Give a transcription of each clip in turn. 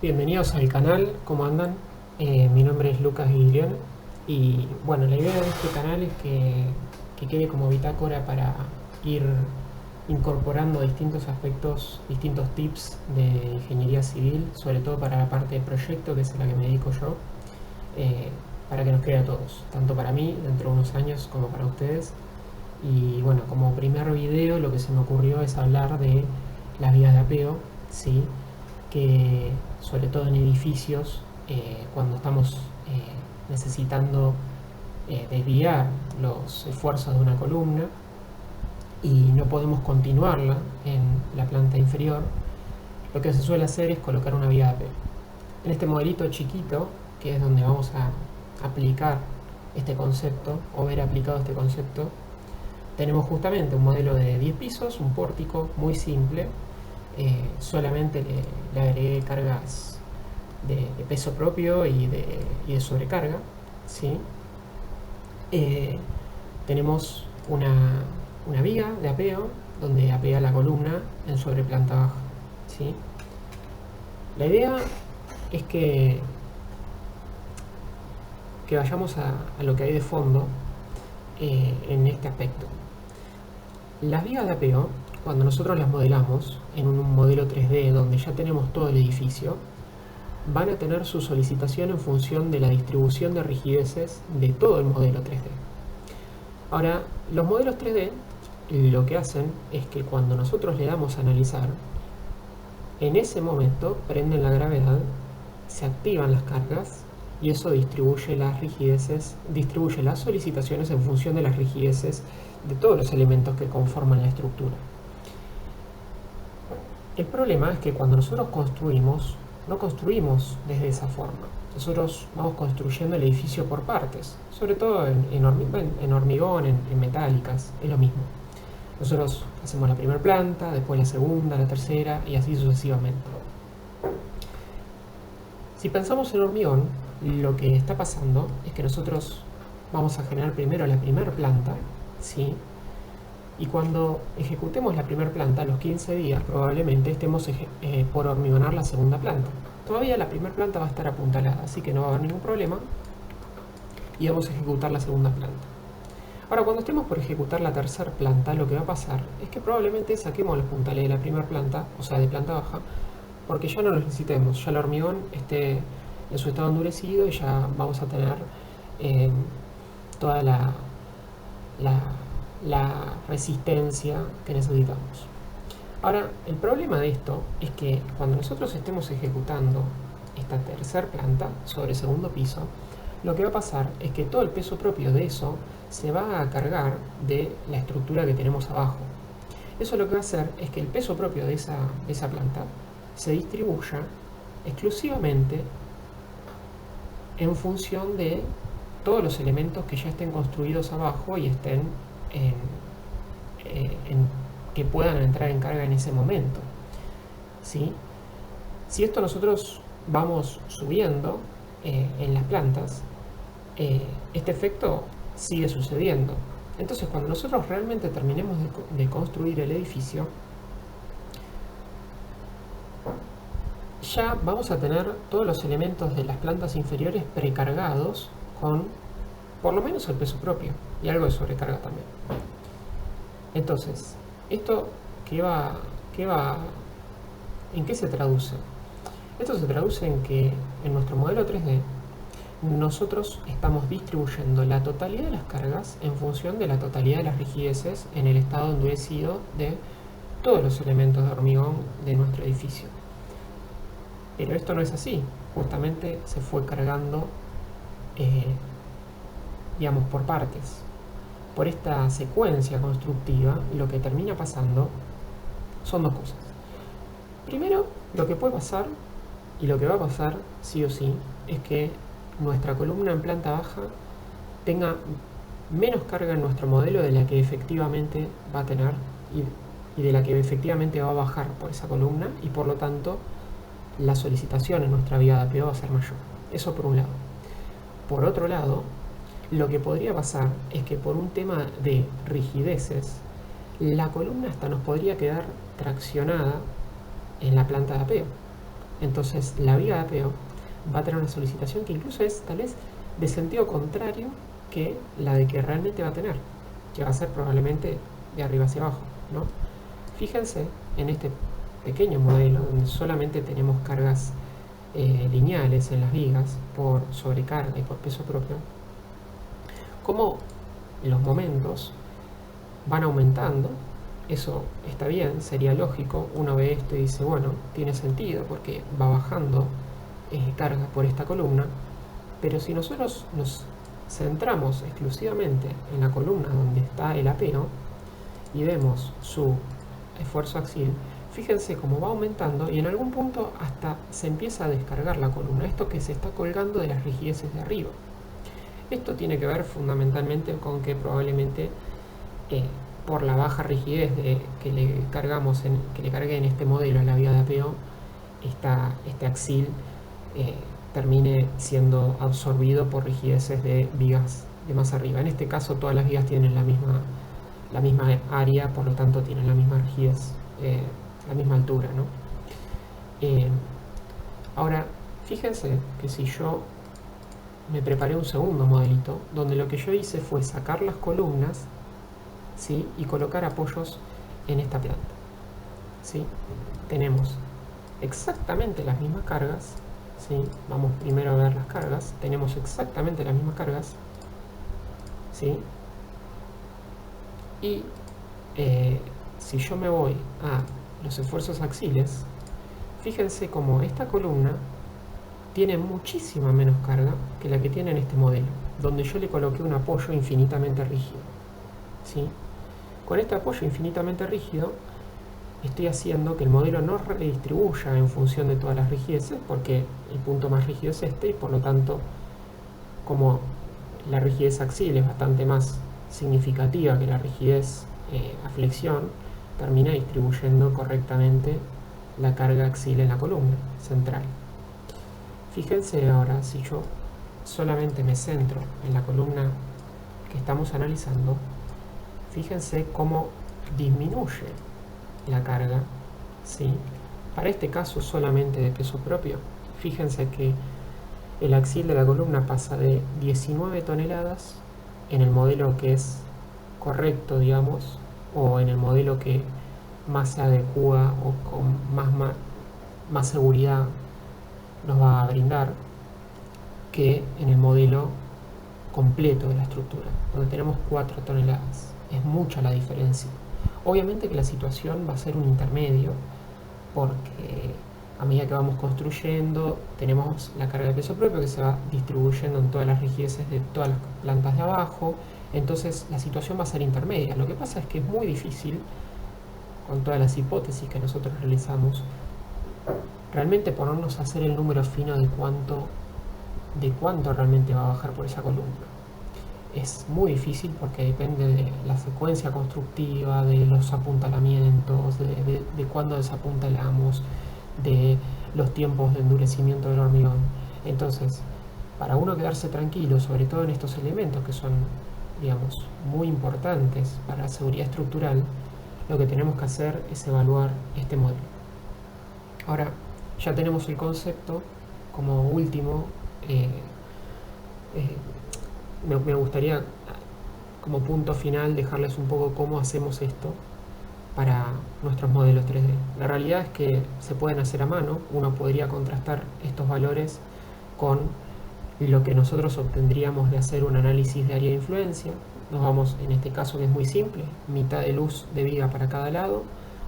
Bienvenidos al canal, ¿cómo andan? Mi nombre es Lucas Guilión y bueno, la idea de este canal es que quede como bitácora para ir incorporando distintos aspectos, distintos tips de ingeniería civil, sobre todo para la parte de proyecto, que es a la que me dedico yo, eh, para que nos quede a todos, tanto para mí dentro de unos años como para ustedes. Y bueno, como primer video lo que se me ocurrió es hablar de las vías de apeo, ¿sí? Que sobre todo en edificios, cuando estamos necesitando desviar los esfuerzos de una columna y no podemos continuarla en la planta inferior, lo que se suele hacer es colocar una vía de apeo. En este modelito chiquito, que es donde vamos a aplicar este concepto o ver aplicado este concepto, tenemos justamente un modelo de 10 pisos, un pórtico muy simple. Solamente le agregué cargas de peso propio y de sobrecarga, ¿sí? Tenemos una viga de apeo donde apea la columna en sobreplanta baja, ¿sí? La idea es que vayamos a lo que hay de fondo en este aspecto. Las vigas de apeo, cuando nosotros las modelamos en un modelo 3D donde ya tenemos todo el edificio, van a tener su solicitación en función de la distribución de rigideces de todo el modelo 3D. Ahora, los modelos 3D lo que hacen es que cuando nosotros le damos a analizar, en ese momento prenden la gravedad, se activan las cargas y eso distribuye las rigideces, distribuye las solicitaciones en función de las rigideces de todos los elementos que conforman la estructura. El problema es que cuando nosotros construimos, no construimos desde esa forma. Nosotros vamos construyendo el edificio por partes, sobre todo en hormigón, en metálicas, es lo mismo. Nosotros hacemos la primera planta, después la segunda, la tercera y así sucesivamente. Si pensamos en hormigón, lo que está pasando es que nosotros vamos a generar primero la primera planta, ¿sí? Y cuando ejecutemos la primera planta, a los 15 días probablemente estemos por hormigonar la segunda planta. Todavía la primera planta va a estar apuntalada, así que no va a haber ningún problema y vamos a ejecutar la segunda planta. Ahora, cuando estemos por ejecutar la tercera planta, lo que va a pasar es que probablemente saquemos los puntales de la primera planta, o sea, de planta baja, porque ya no los necesitemos, ya el hormigón esté en su estado endurecido y ya vamos a tener toda la resistencia que necesitamos. Ahora, el problema de esto es que cuando nosotros estemos ejecutando esta tercera planta sobre el segundo piso, lo que va a pasar es que todo el peso propio de eso se va a cargar de la estructura que tenemos abajo. Eso lo que va a hacer es que el peso propio de esa planta se distribuya exclusivamente en función de todos los elementos que ya estén construidos abajo y estén que puedan entrar en carga en ese momento, ¿sí? Si esto nosotros vamos subiendo en las plantas, este efecto sigue sucediendo. Entonces, cuando nosotros realmente terminemos de construir el edificio, ya vamos a tener todos los elementos de las plantas inferiores precargados con por lo menos el peso propio y algo de sobrecarga también. Entonces, ¿esto en qué se traduce? Esto se traduce en que en nuestro modelo 3D nosotros estamos distribuyendo la totalidad de las cargas en función de la totalidad de las rigideces en el estado endurecido de todos los elementos de hormigón de nuestro edificio. Pero esto no es así, justamente se fue cargando, digamos, por partes. Por esta secuencia constructiva, lo que termina pasando son dos cosas. Primero, lo que puede pasar, y lo que va a pasar sí o sí, es que nuestra columna en planta baja tenga menos carga en nuestro modelo de la que efectivamente va a tener y de la que efectivamente va a bajar por esa columna y por lo tanto la solicitación en nuestra vía de apeo va a ser mayor. Eso por un lado. Por otro lado, lo que podría pasar es que por un tema de rigideces, la columna hasta nos podría quedar traccionada en la planta de apeo. Entonces la viga de apeo va a tener una solicitación que incluso es tal vez de sentido contrario que la de que realmente va a tener, que va a ser probablemente de arriba hacia abajo, ¿no? Fíjense en este pequeño modelo donde solamente tenemos cargas lineales en las vigas por sobrecarga y por peso propio, cómo los momentos van aumentando. Eso está bien, sería lógico. Uno ve esto y dice, bueno, tiene sentido porque va bajando carga por esta columna, pero si nosotros nos centramos exclusivamente en la columna donde está el apeo y vemos su esfuerzo axial, fíjense cómo va aumentando y en algún punto hasta se empieza a descargar la columna, esto que se está colgando de las rigideces de arriba. Esto tiene que ver fundamentalmente con que probablemente por la baja rigidez que le cargué en este modelo a la viga de apeo, este axil termine siendo absorbido por rigideces de vigas de más arriba. En este caso todas las vigas tienen la misma área, por lo tanto tienen la misma rigidez, la misma altura, ¿no? Ahora, fíjense que si yo me preparé un segundo modelito, donde lo que yo hice fue sacar las columnas, ¿sí?, y colocar apoyos en esta planta, ¿sí? Tenemos exactamente las mismas cargas, ¿sí? Vamos primero a ver las cargas. Tenemos exactamente las mismas cargas, ¿sí? Y si yo me voy a los esfuerzos axiles, fíjense como esta columna tiene muchísima menos carga que la que tiene en este modelo, donde yo le coloqué un apoyo infinitamente rígido, ¿sí? Con este apoyo infinitamente rígido estoy haciendo que el modelo no redistribuya en función de todas las rigideces, porque el punto más rígido es este, y por lo tanto, como la rigidez axial es bastante más significativa que la rigidez a flexión, termina distribuyendo correctamente la carga axial en la columna central. Fíjense ahora, si yo solamente me centro en la columna que estamos analizando, fíjense cómo disminuye la carga, ¿sí? Para este caso solamente de peso propio, fíjense que el axial de la columna pasa de 19 toneladas en el modelo que es correcto, digamos, o en el modelo que más se adecua o con más seguridad nos va a brindar, que en el modelo completo de la estructura, donde tenemos 4 toneladas. Es mucha la diferencia. Obviamente que la situación va a ser un intermedio, porque a medida que vamos construyendo tenemos la carga de peso propio que se va distribuyendo en todas las rigideces de todas las plantas de abajo, entonces la situación va a ser intermedia. Lo que pasa es que es muy difícil, con todas las hipótesis que nosotros realizamos, realmente ponernos a hacer el número fino de cuánto realmente va a bajar por esa columna. Es muy difícil porque depende de la secuencia constructiva, de los apuntalamientos, de cuándo desapuntalamos, de los tiempos de endurecimiento del hormigón. Entonces, para uno quedarse tranquilo, sobre todo en estos elementos que son, digamos, muy importantes para la seguridad estructural, lo que tenemos que hacer es evaluar este modelo. Ahora, ya tenemos el concepto. Como último, me gustaría, como punto final, dejarles un poco cómo hacemos esto para nuestros modelos 3D. La realidad es que se pueden hacer a mano. Uno podría contrastar estos valores con lo que nosotros obtendríamos de hacer un análisis de área de influencia. Nos vamos, en este caso que es muy simple, mitad de luz de viga para cada lado,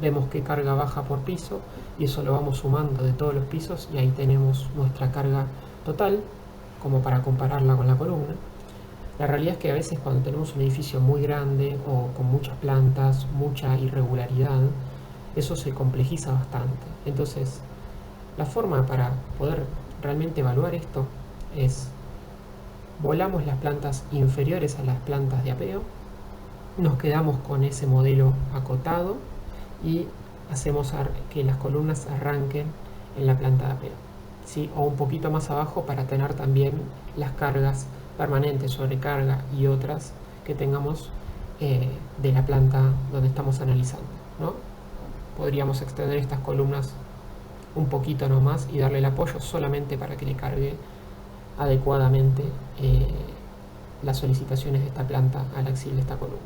vemos qué carga baja por piso y eso lo vamos sumando de todos los pisos y ahí tenemos nuestra carga total, como para compararla con la columna. La realidad es que a veces cuando tenemos un edificio muy grande o con muchas plantas, mucha irregularidad, eso se complejiza bastante. Entonces, la forma para poder realmente evaluar esto es: volamos las plantas inferiores a las plantas de apeo, nos quedamos con ese modelo acotado y hacemos que las columnas arranquen en la planta de apeo, ¿sí? O un poquito más abajo para tener también las cargas permanentes, sobrecarga y otras que tengamos de la planta donde estamos analizando, ¿no? Podríamos extender estas columnas un poquito nomás y darle el apoyo solamente para que le cargue adecuadamente las solicitaciones de esta planta al axil de esta columna.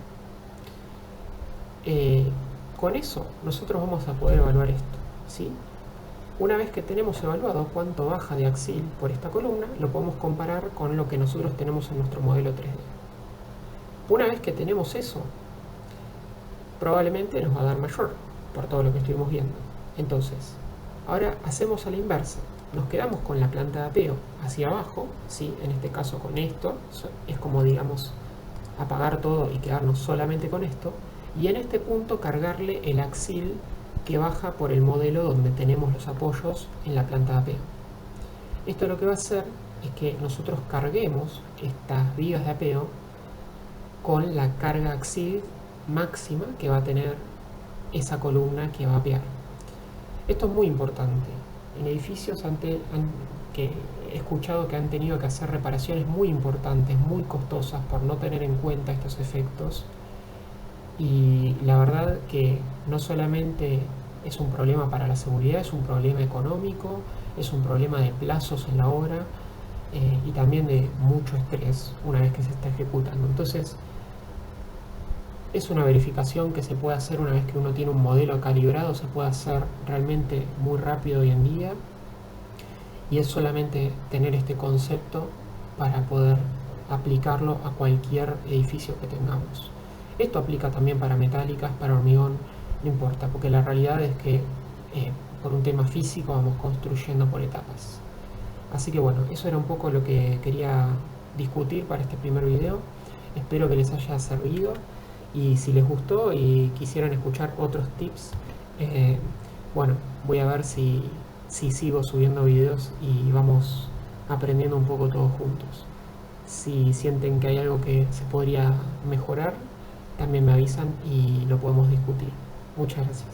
Con eso nosotros vamos a poder evaluar esto, ¿sí? Una vez que tenemos evaluado cuánto baja de axil por esta columna, lo podemos comparar con lo que nosotros tenemos en nuestro modelo 3D. Una vez que tenemos eso, probablemente nos va a dar mayor, por todo lo que estuvimos viendo. Entonces, ahora hacemos a la inversa. Nos quedamos con la planta de apeo hacia abajo, ¿sí? En este caso con esto, es como, digamos, apagar todo y quedarnos solamente con esto. Y en este punto cargarle el axil que baja por el modelo donde tenemos los apoyos en la planta de apeo. Esto lo que va a hacer es que nosotros carguemos estas vigas de apeo con la carga axil máxima que va a tener esa columna que va a apear. Esto es muy importante. En edificios que he escuchado que han tenido que hacer reparaciones muy importantes, muy costosas por no tener en cuenta estos efectos. Y la verdad que no solamente es un problema para la seguridad, es un problema económico, es un problema de plazos en la obra y también de mucho estrés una vez que se está ejecutando. Entonces, es una verificación que se puede hacer una vez que uno tiene un modelo calibrado, se puede hacer realmente muy rápido hoy en día, y es solamente tener este concepto para poder aplicarlo a cualquier edificio que tengamos. Esto aplica también para metálicas, para hormigón, no importa, porque la realidad es que por un tema físico vamos construyendo por etapas. Así que bueno, eso era un poco lo que quería discutir para este primer video. Espero que les haya servido, y si les gustó y quisieran escuchar otros tips, bueno, voy a ver si sigo subiendo videos y vamos aprendiendo un poco todos juntos. Si sienten que hay algo que se podría mejorar, también me avisan y lo podemos discutir. Muchas gracias.